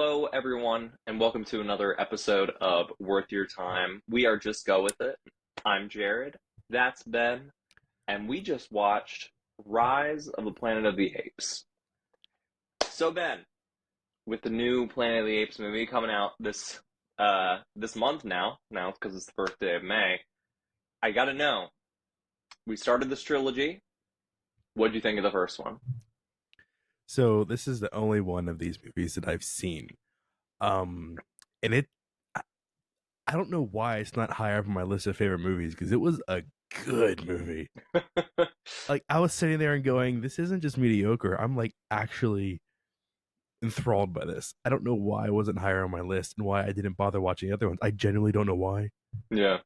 Hello, everyone, and welcome to another episode of Worth Your Time. We are Just Go With It. I'm Jared. That's Ben. And we just watched Rise of the Planet of the Apes. So, Ben, with the new Planet of the Apes movie coming out this month now because it's the first day of May, I gotta know, we started this trilogy. What'd you think of the first one? So this is the only one of these movies that I've seen. Um and I I don't know why it's not higher up on my list of favorite movies because it was a good movie. Like I was sitting there and going, this isn't just mediocre. I'm like actually enthralled by this. I don't know why it wasn't higher on my list and why I didn't bother watching the other ones. I genuinely don't know why. Yeah.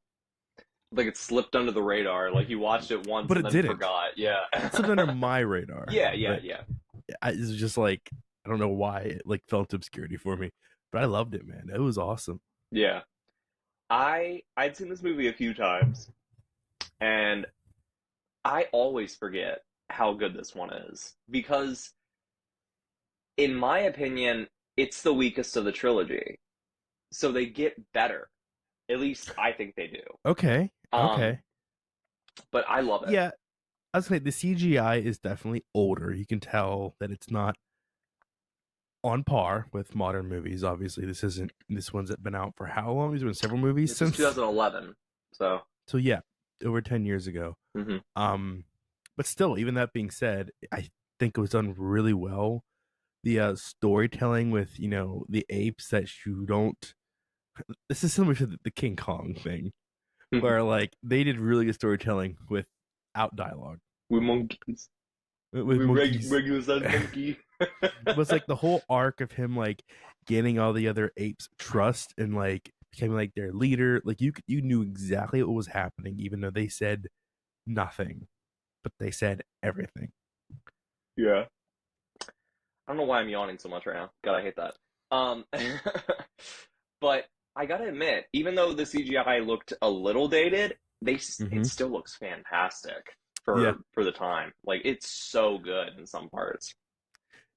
Like it slipped under the radar. Like you watched it once But and it then didn't. forgot. Yeah. It slipped under my radar. Yeah, yeah, But yeah. it was just like I don't know why it like fell into obscurity for me. But I loved it, man. It was awesome. Yeah. I'd seen this movie a few times, and I always forget how good this one is because, in my opinion, it's the weakest of the trilogy. So they get better. At least I think they do. Okay. Um, Okay. but I love it. Yeah, I was gonna say the CGI is definitely older. You can tell that it's not on par with modern movies. Obviously, this one's been out for how long? There's been several movies This is since. 2011, so So yeah, over 10 years ago. mhm. Um, but still, even that being said, I think it was done really well. The storytelling with the apes that you don't. This is similar to the King Kong thing, where like they did really good storytelling without dialogue We monkeys. with We monkeys. regular size monkey. Was like the whole arc of him like gaining all the other apes trust and like becoming like their leader. Like you knew exactly what was happening even though they said nothing, but they said everything. Yeah. I don't know why I'm yawning so much right now. God, I hate that. Um, but I gotta admit, even though the CGI looked a little dated, it Mm-hmm. still looks fantastic Yeah, for the time. Like it's so good in some parts.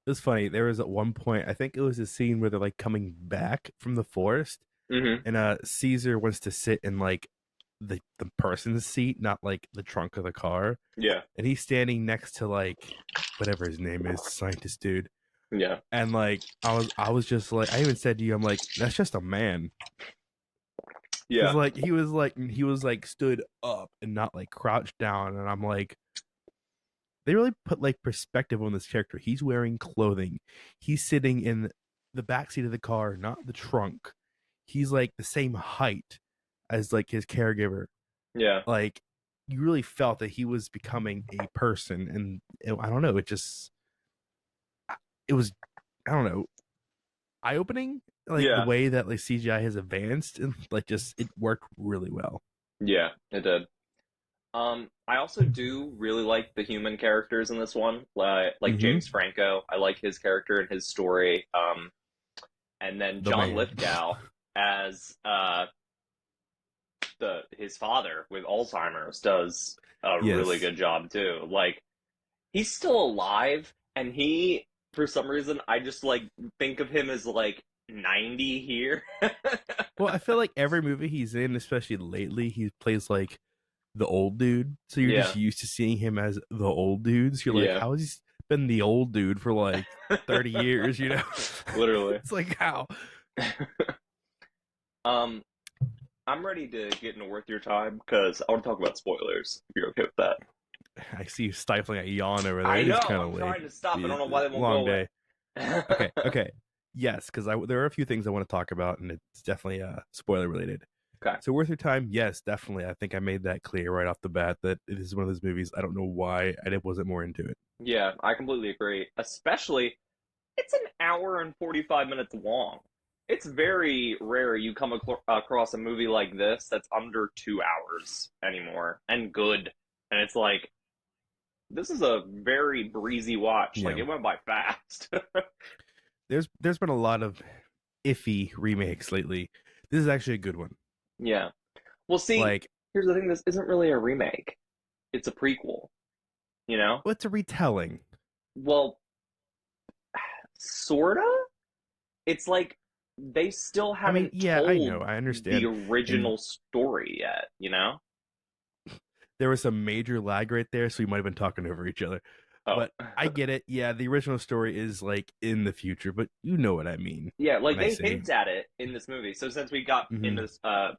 it was funny. There was at one point, I think it was a scene where they're like coming back from the forest, Hmm. and Caesar wants to sit in like the person's seat, not like the trunk of the car, Yeah, and he's standing next to like whatever his name is, scientist dude. yeah, And like I was just like I even said to you, I'm like, that's just a man. Because yeah, like he was like stood up and not like crouched down. And I'm like, they really put like perspective on this character. He's wearing clothing. He's sitting in the back seat of the car, not the trunk. He's like the same height as like his caregiver. yeah, Like you really felt that he was becoming a person. And I don't know, it was I don't know, eye opening. Like the yeah, way that like CGI has advanced and like just it worked really well. yeah. It did. I also do really like the human characters in this one, like Mm-hmm. James Franco. I like his character and his story. And then The John man. Lithgow as the his father with Alzheimer's does a really Yes. good job too. Like he's still alive, and he for some reason I just like think of him as like 90 here. Well, I feel like every movie he's in, especially lately, he plays like the old dude. So you're just Yeah, used to seeing him as the old dude. So you're like, yeah, how has he been the old dude for like 30 years, you know? literally. It's like how? um, I'm ready to get into worth your time because I want to talk about spoilers. If you're okay with that. I see you stifling a yawn over there. I It is know. kind of I'm late. trying to stop. I don't It's know why they a won't go long away. day. Okay, okay. Yes, because there are a few things I want to talk about, and it's definitely spoiler related. Okay. So worth your time? Yes, definitely. I think I made that clear right off the bat that it is one of those movies. I don't know why I wasn't more into it. Yeah, I completely agree. Especially, it's an hour and 45 minutes long. It's very rare you come across a movie like this that's under 2 hours anymore and good. And it's like, this is a very breezy watch. Like, Yeah, it went by fast. there's been a lot of iffy remakes lately. This is actually a good one. Yeah. Well, see, Like, here's the thing, this isn't really a remake, it's a prequel, you know? what's a retelling? Well, sorta? it's like they still I mean, haven't yeah, I know, told I the understand. And original story yet, you know? there was some major lag right there, so we might have been talking over each other. Oh. But I get it. Yeah, the original story is like in the future, but you know what I mean Yeah, like when I they say. hint at it in this movie. So since we got Hmm. into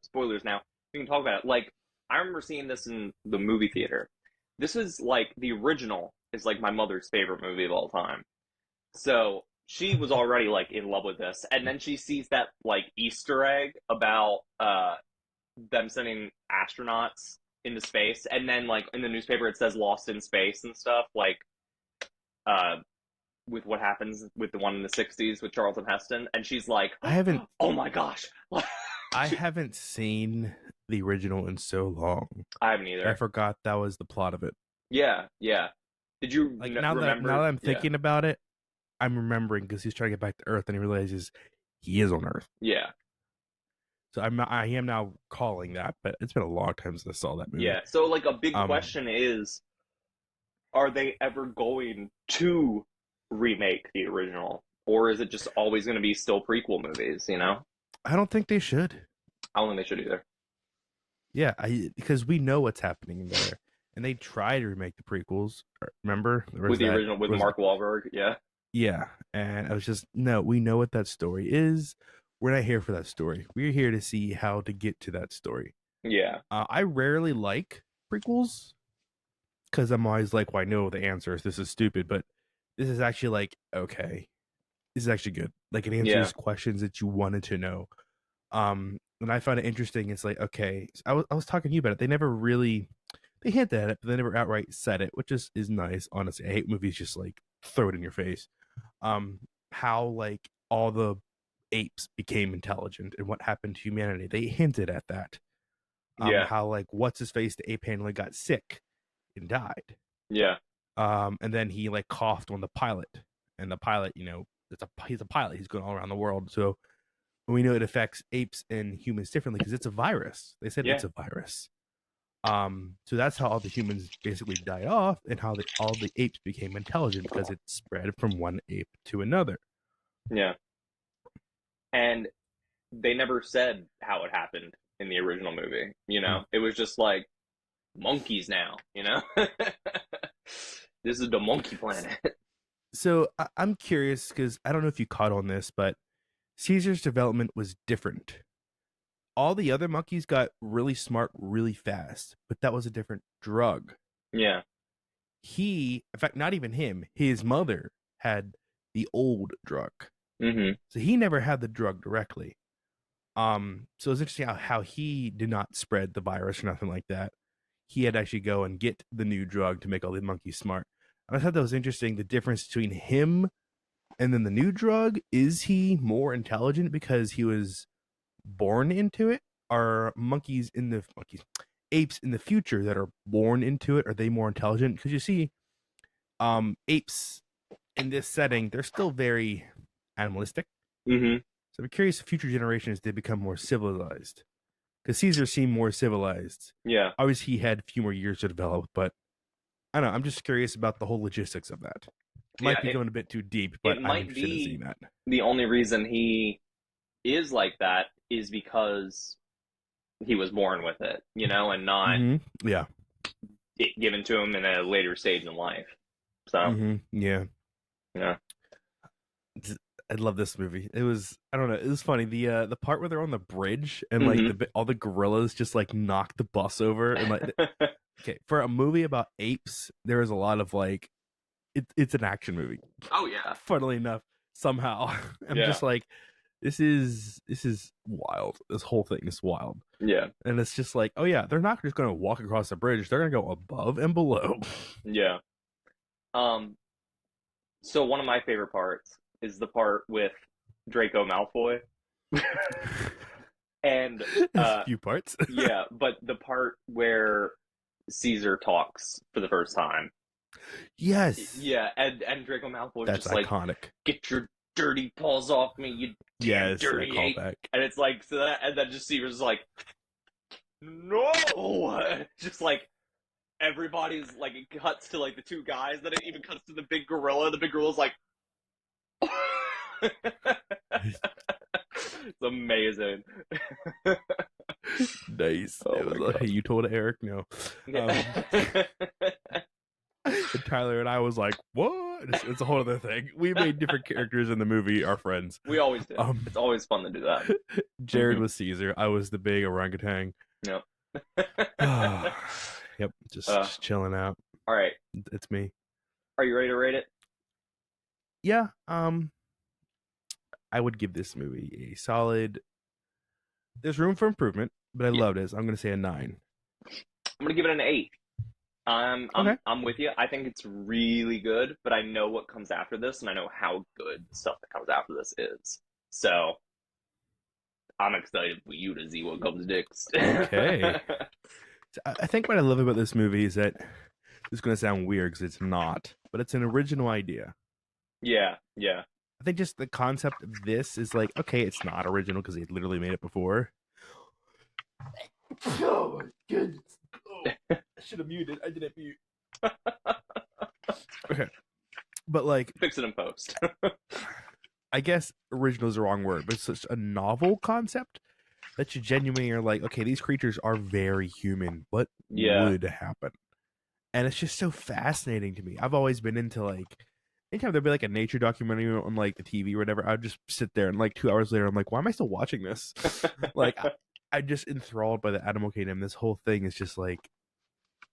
spoilers now, we can talk about it. Like I remember seeing this in the movie theater. This is like the original is like my mother's favorite movie of all time. So she was already like in love with this, and then she sees that like Easter egg about them sending astronauts into space, and then like in the newspaper it says "Lost in Space" and stuff like uh with what happens with the one in the '60s with Charlton Heston, and she's like, I haven't "Oh my gosh!" I haven't seen the original in so long I haven't that I either. forgot that was the plot of it. Yeah, yeah. Did you Like now remember? that I'm Yeah, thinking about it, I'm remembering because he's trying to get back to Earth and he realizes he is on Earth. yeah, So I am now calling that, but it's been a long time since I saw that movie. yeah. So like a big Um, question is, are they ever going to remake the original, or is it just always going to be still prequel movies? You know, I don't think they should. I don't think they should either. Yeah, I because we know what's happening there, and they try to remake the prequels. Remember, With the original with there was Mark Wahlberg, yeah, yeah, and I was just no. We know what that story is. We're not here for that story. We're here to see how to get to that story. yeah, I rarely like prequels because I'm always like, well, I know the answers. This is stupid, but this is actually like okay. This is actually good. Like it yeah, answers questions that you wanted to know. And I find it interesting. It's like okay, I was talking to you about it. They never really they hint at it, but they never outright said it, which is nice. Honestly, I hate movies just like throw it in your face. Um, how like all the apes became intelligent and what happened to humanity. They hinted at that. yeah, How like what's his face, the ape handler got sick and died. yeah, And then he like coughed on the pilot, and the pilot, he's a pilot. He's going all around the world, so we know it affects apes and humans differently because it's a virus. They said yeah, it's a virus. So that's how all the humans basically died off, and how all the apes became intelligent because it spread from one ape to another. yeah. And they never said how it happened in the original movie. You Hmm. know, it was just like monkeys now. You know, this is the monkey planet. So I'm curious because I don't know if you caught on this, but Caesar's development was different. All the other monkeys got really smart really fast, but that was a different drug. Yeah, In fact, not even him, his mother had the old drug. mm-hmm. So he never had the drug directly. So it's interesting how he did not spread the virus or nothing like that. He had to actually go and get the new drug to make all the monkeys smart. And I thought that was interesting. The difference between him and then the new drug, is he more intelligent because he was born into it? Are apes in the future that are born into it, are they more intelligent? Because you see, apes in this setting, they're still very animalistic. Mm-hmm. So I'm curious if future generations they become more civilized. Because Caesar seemed more civilized. Yeah, Obviously, he had a few more years to develop, but I don't know. I'm just curious about the whole logistics of that. yeah. Might be going a bit too deep, but It I'm might interested in seeing be that. the only reason he is like that is because he was born with it, you know, and not Yeah. given to him in a later stage in life. So, Yeah. yeah. I love this movie. It was I don't know. It was funny the part where they're on the bridge and like Mm-hmm. all the gorillas just like knock the bus over and like okay for a movie about apes there is a lot of like it's an action movie. Oh yeah, Funnily enough, somehow I'm yeah, just like this is wild. This whole thing is wild, yeah, and it's just like oh yeah, they're not just gonna walk across the bridge. They're gonna go above and below. yeah. Um, so one of my favorite parts is the part with Draco Malfoy, and There's a few parts. yeah, but the part where Caesar talks for the first time. Yes, Yeah, and Draco Malfoy is that's just like, iconic. "Get your dirty paws off me, you damn Yes, that dirty ape!" callback. And it's like, so that, and then just Caesar's like, "No!" Just like everybody's like, it cuts to like the two guys. Then it even cuts to the big gorilla. The big gorilla's like, It's amazing. Nice. Oh It was my like, hey, god. you told Eric? No. Um, Yeah. and Tyler and I was like, what? It's a whole other thing. We made different characters in the movie our friends. We always do. Um, It's always fun to do that. Jared was Caesar. I was the big orangutan. Yep. Yep, just chilling out. All right. It's me. Are you ready to rate it? Yeah. I would give this movie a solid. There's room for improvement, but I Yeah. loved it. So I'm gonna say a 9. I'm gonna give it an 8. I'm I'm Okay. I'm with you. I think it's really good, but I know what comes after this, and I know how good the stuff that comes after this is. So I'm excited for you to see what comes next. Okay. So I think what I love about this movie is that it's gonna sound weird because it's not, but it's an original idea. Yeah, yeah, I think just the concept of this is like, okay, it's not original because they literally made it before. Oh my goodness. Oh, I should have muted. I didn't mute. Okay. But like, fix it in post. I guess original is the wrong word, but it's such a novel concept that you genuinely are like, okay, these creatures are very human. What Yeah, would happen? And it's just so fascinating to me. I've always been into like, anytime there'd be like a nature documentary on like the TV or whatever, I'd just sit there and like 2 hours later, I'm like, why am I still watching this? Like, I'm just enthralled by the animal kingdom. This whole thing is just like,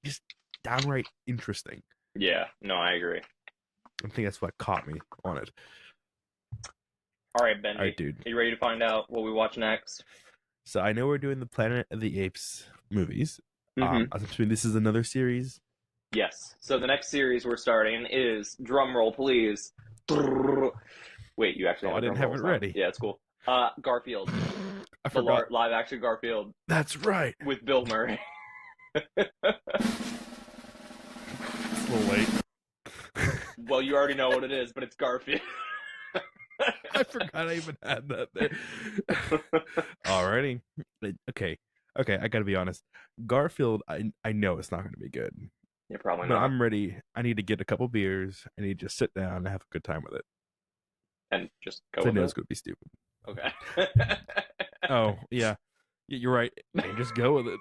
just downright interesting. yeah. No, I agree. I think that's what caught me on it. All right, All right, Benji, dude. are you ready to find out what we watch next? So I know we're doing the Planet of the Apes movies. Mm-hmm. I'm assuming this is another series. Yes. So the next series we're starting is drum roll, please. Wait, you actually Oh, have I a didn't drum have roll it sound. ready. Yeah, it's cool. Garfield, I the forgot. live action Garfield That's right. with Bill Murray. It's a little late. Well, you already know what it is, but it's Garfield. I forgot I even had that there. Alrighty. Okay. Okay, I gotta be honest. Garfield, I know it's not gonna be good. You're probably But not. I'm ready. I need to get a couple beers. I need to just sit down and have a good time with it. And just go 'Cause I with know it. it's gonna be stupid. Okay. Oh, yeah. You're right. And just go with it.